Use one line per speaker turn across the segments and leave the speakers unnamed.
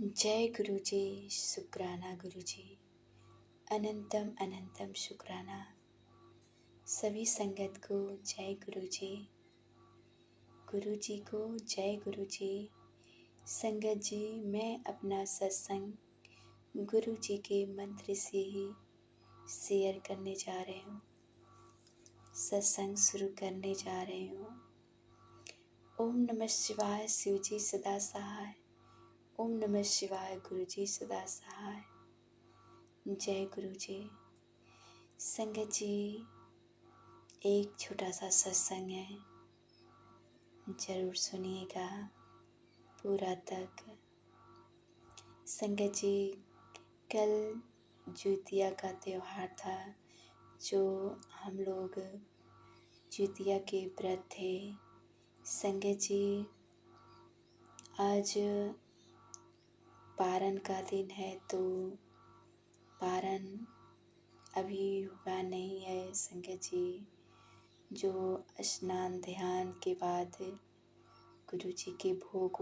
जय गुरु जी। शुक्राना गुरु जी। अनंतम अनंतम शुक्राना। सभी संगत को जय गुरु जी। गुरु जी को जय गुरु जी। संगत जी, मैं अपना सत्संग गुरु जी के मंत्र से ही शेयर करने जा रही हूँ। सत्संग शुरू करने जा रही हूँ। ओम नमः शिवाय, शिव जी सदा सहाय। ओम नमः शिवाय, गुरु जी सदा सहाय। जय गुरु जी। संगत जी, एक छोटा सा सत्संग है, जरूर सुनिएगा पूरा तक। संगत जी, कल ज्योतिया का त्यौहार था, जो हम लोग ज्योतिया के व्रत थे। संगत जी, आज पारण का दिन है, तो पारण अभी हुआ नहीं है। संगत जी, जो स्नान ध्यान के बाद गुरु जी के भोग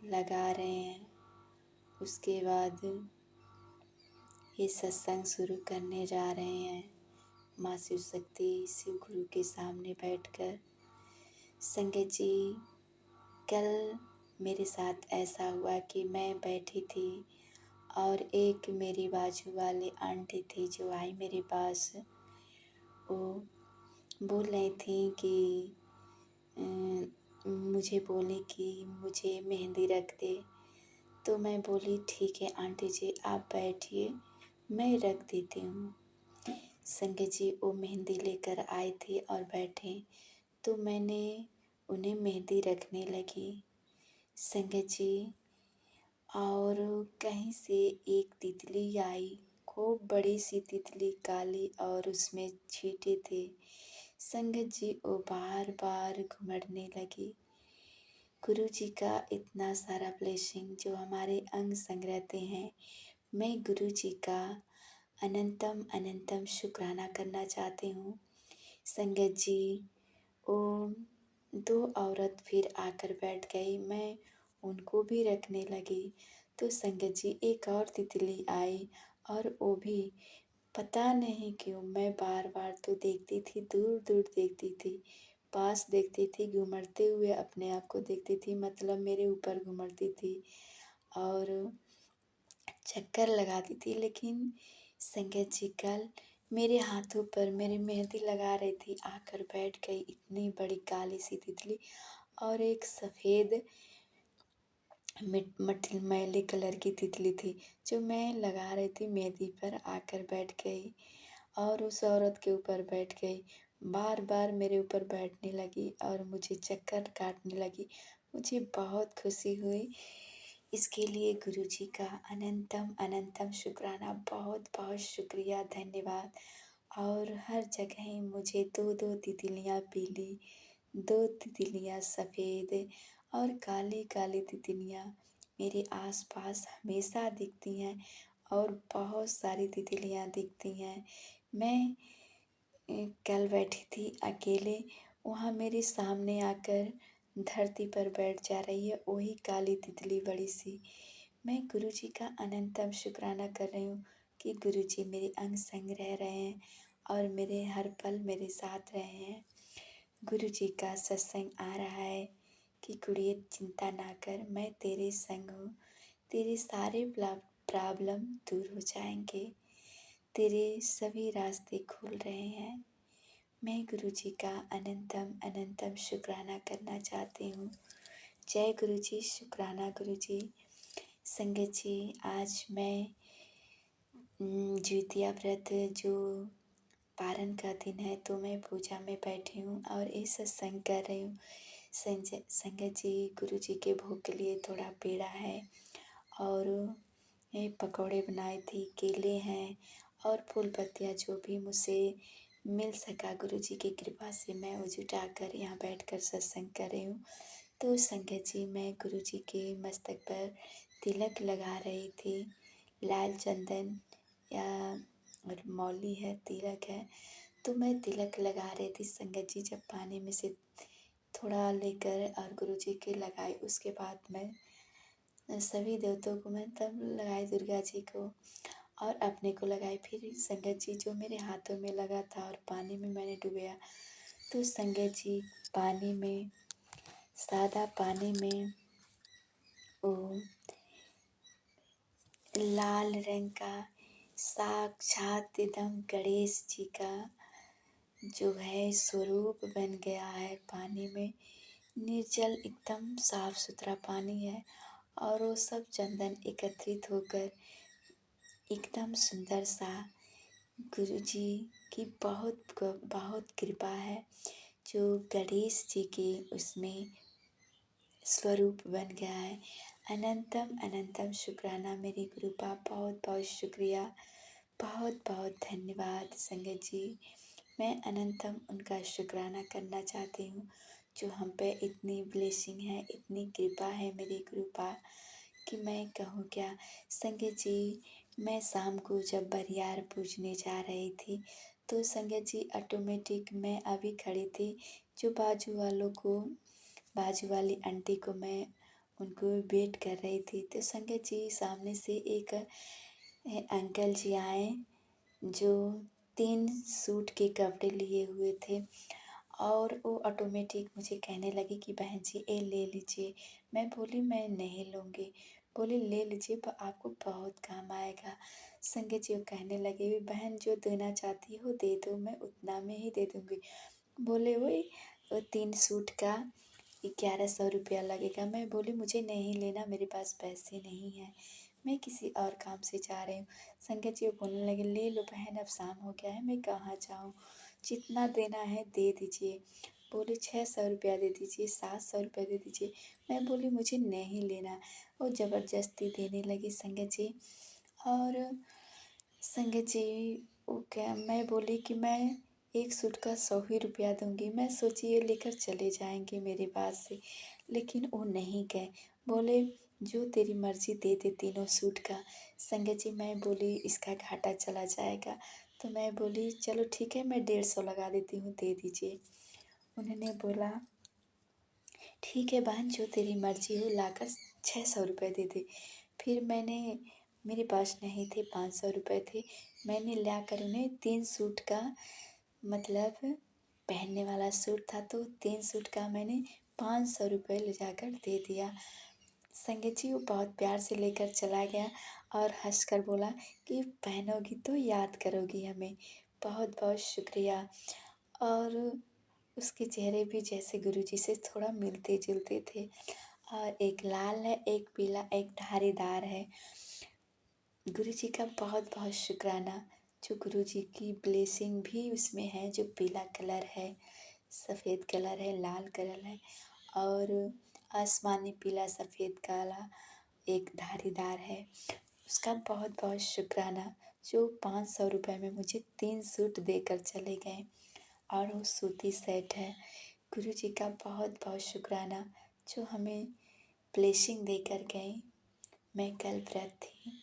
लगा रहे हैं, उसके बाद ये सत्संग शुरू करने जा रहे हैं माँ शिव शक्ति शिव गुरु के सामने बैठकर। संगत जी, कल मेरे साथ ऐसा हुआ कि मैं बैठी थी और एक मेरी बाजू वाली आंटी थी जो आई मेरे पास। वो बोल रही थी कि मुझे बोली कि मुझे मेहंदी रख दे। तो मैं बोली ठीक है आंटी जी, आप बैठिए, मैं रख देती हूँ। संगत जी, वो मेहंदी लेकर आए थे और बैठे, तो मैंने उन्हें मेहंदी रखने लगी। संगत जी, और कहीं से एक तितली आई, खूब बड़ी सी तितली, काली, और उसमें छींटे थे। संगत जी, वो बार बार घुमड़ने लगी। गुरु जी का इतना सारा ब्लेसिंग जो हमारे अंग संग रहते हैं, मैं गुरु जी का अनंतम अनंतम शुक्राना करना चाहती हूँ। संगत जी, वो दो औरत फिर आकर बैठ गई, मैं उनको भी रखने लगी। तो संगत जी, एक और तितली आई और वो भी पता नहीं क्यों, मैं बार बार तो देखती थी, दूर दूर देखती थी, पास देखती थी, घुमड़ते हुए अपने आप को देखती थी, मतलब मेरे ऊपर घुमड़ती थी और चक्कर लगाती थी। लेकिन संगत जी, कल मेरे हाथों पर मेरी मेहंदी लगा रही थी, आकर बैठ गई इतनी बड़ी काली सी तितली, और एक सफ़ेद मैले कलर की तितली थी जो मैं लगा रही थी मेहंदी पर, आकर बैठ गई और उस औरत के ऊपर बैठ गई। बार बार मेरे ऊपर बैठने लगी और मुझे चक्कर काटने लगी। मुझे बहुत खुशी हुई। इसके लिए गुरु जी का अनंतम अनंतम शुक्राना, बहुत बहुत शुक्रिया, धन्यवाद। और हर जगह ही मुझे दो दो तितलियाँ पीली, दो तितलियाँ सफ़ेद और काली काली तितलियाँ मेरे आसपास हमेशा दिखती हैं, और बहुत सारी तितलियाँ दिखती हैं। मैं कल बैठी थी अकेले, वहाँ मेरे सामने आकर धरती पर बैठ जा रही है वही काली तितली बड़ी सी। मैं गुरु जी का अनंतम शुक्राना कर रही हूँ कि गुरु जी मेरे अंग संग रह रहे हैं और मेरे हर पल मेरे साथ रहे हैं। गुरु जी का सत्संग आ रहा है कि कुड़िए चिंता ना कर, मैं तेरे संग हूँ, तेरे सारे प्रॉब्लम दूर हो जाएंगे, तेरे सभी रास्ते खुल रहे हैं। मैं गुरु जी का अनंतम अनंतम शुक्राना करना चाहती हूँ। जय गुरु जी, शुक्राना गुरु जी। संगत जी, आज मैं ज्योतिया व्रत जो पारण का दिन है, तो मैं पूजा में बैठी हूँ और ये सत्संग कर रही हूँ। संगत जी, गुरु जी के भोग के लिए थोड़ा पेड़ा है और ये पकौड़े बनाए थी, केले हैं और फूल पत्तियाँ जो भी मुझसे मिल सका गुरु जी की कृपा से मैं वो जुटा कर यहाँ बैठ कर सत्संग कर रही हूँ। तो संगत जी, मैं गुरु जी के मस्तक पर तिलक लगा रही थी। लाल चंदन या मौली है, तिलक है, तो मैं तिलक लगा रही थी। संगत जी, जब पानी में से थोड़ा लेकर और गुरु जी के लगाई, उसके बाद मैं सभी देवताओं को मैं तब लगाई दुर्गा जी को और अपने को लगाई। फिर संगत जी जो मेरे हाथों में लगा था और पानी में मैंने डुबोया, तो संगत जी पानी में, सादा पानी में वो लाल रंग का साक्षात एकदम गणेश जी का जो है स्वरूप बन गया है पानी में। निर्जल एकदम साफ सुथरा पानी है और वो सब चंदन एकत्रित होकर एकदम सुंदर सा। गुरु जी की बहुत कृपा है जो गणेश जी के उसमें स्वरूप बन गया है। अनंतम अनंतम शुक्राना मेरी गुरुपा, बहुत बहुत शुक्रिया, बहुत बहुत धन्यवाद संगत जी। मैं अनंतम उनका शुक्राना करना चाहती हूँ जो हम पे इतनी ब्लेसिंग है, इतनी कृपा है मेरी कृपा कि मैं कहूँ क्या। संगत जी मैं शाम को जब बरियार पूजने जा रही थी तो संगत जी ऑटोमेटिक मैं अभी खड़ी थी, जो बाजू वाली आंटी को मैं उनको वेट कर रही थी। तो संगत जी सामने से एक अंकल जी आए जो 3 सूट के कपड़े लिए हुए थे और वो ऑटोमेटिक मुझे कहने लगी कि बहन जी ये ले लीजिए। मैं बोली मैं नहीं लूँगी। बोली ले लीजिए, आपको बहुत काम आएगा। संगत जी वो कहने लगे बहन जो देना चाहती हो दे दो, मैं उतना में ही दे दूँगी। बोले वही वो 3 सूट का 1100 रुपया लगेगा। मैं बोली मुझे नहीं लेना, मेरे पास पैसे नहीं हैं, मैं किसी और काम से जा रही हूँ। संगत जी वो बोलने लगे ले लो बहन अब शाम हो गया है, मैं कहाँ जाऊँ, जितना देना है दे दीजिए। बोले 600 रुपया दे दीजिए, 700 रुपया दे दीजिए। मैं बोली मुझे नहीं लेना। वो ज़बरदस्ती देने लगी संगत जी। और संगत जी वो क्या, मैं बोली कि मैं एक सूट का 100 ही रुपया दूँगी। मैं सोची ये लेकर चले जाएंगे मेरे पास से, लेकिन वो नहीं गए। बोले जो तेरी मर्ज़ी दे दे तीनों सूट का। संगत जी मैं बोली इसका घाटा चला जाएगा, तो मैं बोली चलो ठीक है मैं 150 लगा देती हूँ, दे दीजिए। उन्होंने बोला ठीक है बहन जो तेरी मर्ज़ी हो लाकर 600 रुपये दे दे। फिर मैंने, मेरे पास नहीं थे, 500 रुपये थे। मैंने लाकर उन्हें 3 सूट का, मतलब पहनने वाला सूट था तो 3 सूट का मैंने 500 रुपये ले जाकर दे दिया। संगत जी वो बहुत प्यार से लेकर चला गया और हंस कर बोला कि पहनोगी तो याद करोगी हमें, बहुत बहुत शुक्रिया। और उसके चेहरे भी जैसे गुरुजी से थोड़ा मिलते जुलते थे। और एक लाल है, एक पीला, एक धारीदार है। गुरुजी का बहुत बहुत शुक्राना जो गुरुजी की ब्लेसिंग भी उसमें है, जो पीला कलर है, सफ़ेद कलर है, लाल कलर है और आसमानी पीला सफ़ेद काला एक धारीदार है। उसका बहुत बहुत शुक्राना जो 500 रुपये में मुझे 3 सूट देकर चले गए और वो सूती सेट है। गुरुजी का बहुत बहुत शुक्राना जो हमें ब्लेसिंग देकर गए। मैं कल व्रत थी।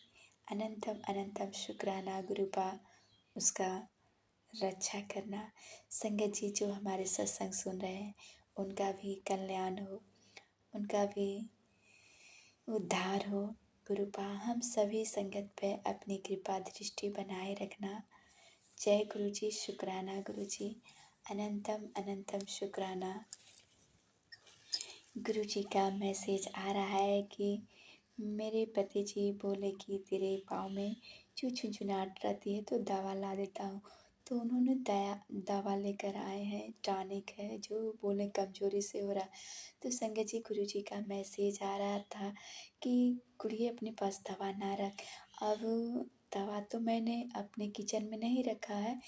अनंतम अनंतम शुक्राना गुरुपा, उसका रक्षा करना। संगत जी जो हमारे सत्संग सुन रहे हैं उनका भी कल्याण हो, उनका भी उद्धार हो। गुरुपा हम सभी संगत पे अपनी कृपा दृष्टि बनाए रखना। जय गुरु जी, शुक्राना गुरु जी, अनंतम अनंतम शुक्राना। गुरु जी का मैसेज आ रहा है कि मेरे पति जी बोले कि तेरे पाँव में जो झुंझुनाहट रहती है तो दवा ला देता हूँ। तो उन्होंने दवा लेकर आए हैं, टॉनिक है जो बोले कमज़ोरी से हो रहा। तो संगत जी गुरु जी का मैसेज आ रहा था कि कुड़िए अपने पास दवा ना रख। अब दवा तो मैंने अपने किचन में नहीं रखा है।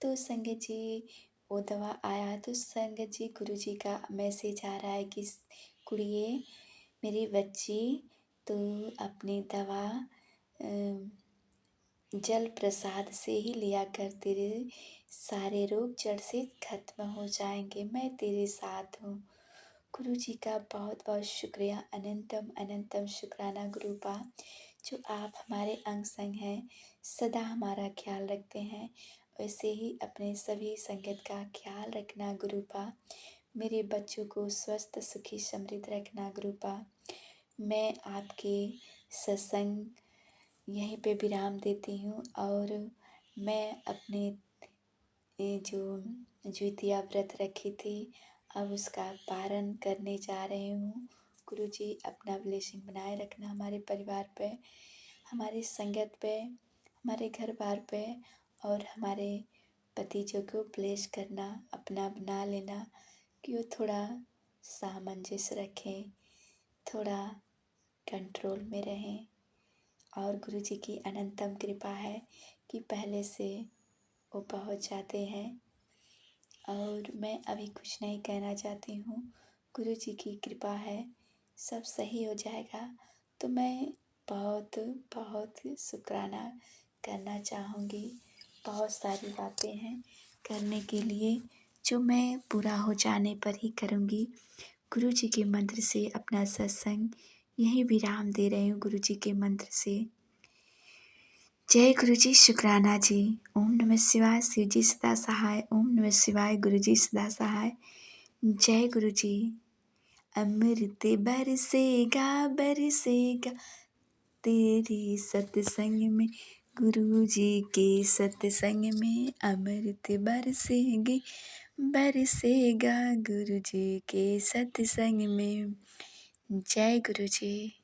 तो संगत जी वो दवा आया तो संगत जी गुरु जी का मैसेज आ रहा है कि कुड़िए मेरी बच्ची तो अपनी दवा जल प्रसाद से ही लिया कर, तेरे सारे रोग जड़ से खत्म हो जाएंगे, मैं तेरे साथ हूँ। गुरु जी का बहुत बहुत शुक्रिया, अनंतम अनंतम शुक्राना गुरुपा जो आप हमारे अंग संग हैं, सदा हमारा ख्याल रखते हैं। वैसे ही अपने सभी संगत का ख्याल रखना गुरुपा। मेरे बच्चों को स्वस्थ सुखी समृद्ध रखना गुरुपा। मैं आपके सत्संग यहीं पे विराम देती हूँ और मैं अपने ये जो द्वितीया व्रत रखी थी अब उसका पारण करने जा रही हूँ। गुरु जी अपना ब्लेसिंग बनाए रखना हमारे परिवार पे, हमारी संगत पे, हमारे घर बार पे और हमारे भतीजों को ब्लेस करना, अपना बना लेना कि वो थोड़ा सामंजस्य रखें, थोड़ा कंट्रोल में रहें। और गुरु जी की अनंतम कृपा है कि पहले से वो पहुँच जाते हैं और मैं अभी कुछ नहीं कहना चाहती हूँ। गुरु जी की कृपा है, सब सही हो जाएगा। तो मैं बहुत बहुत शुक्राना करना चाहूँगी। बहुत सारी बातें हैं करने के लिए जो मैं पूरा हो जाने पर ही करूँगी। गुरु जी के मंत्र से अपना सत्संग यहीं विराम दे रही हूँ। गुरु जी के मंत्र से जय गुरु जी, शुक्राना जी। ओम नमः शिवाय, शिव जी सदा सहाय। ओम नमः शिवाय, गुरु जी सदा सहाय। जय गुरु जी। अमृत बरसेगा बरसेगा तेरे सत्संग में, गुरु जी के सत्संग में अमृत बरसेगी बरसेगा गुरु जी के सत्संग में। जय गुरु जी।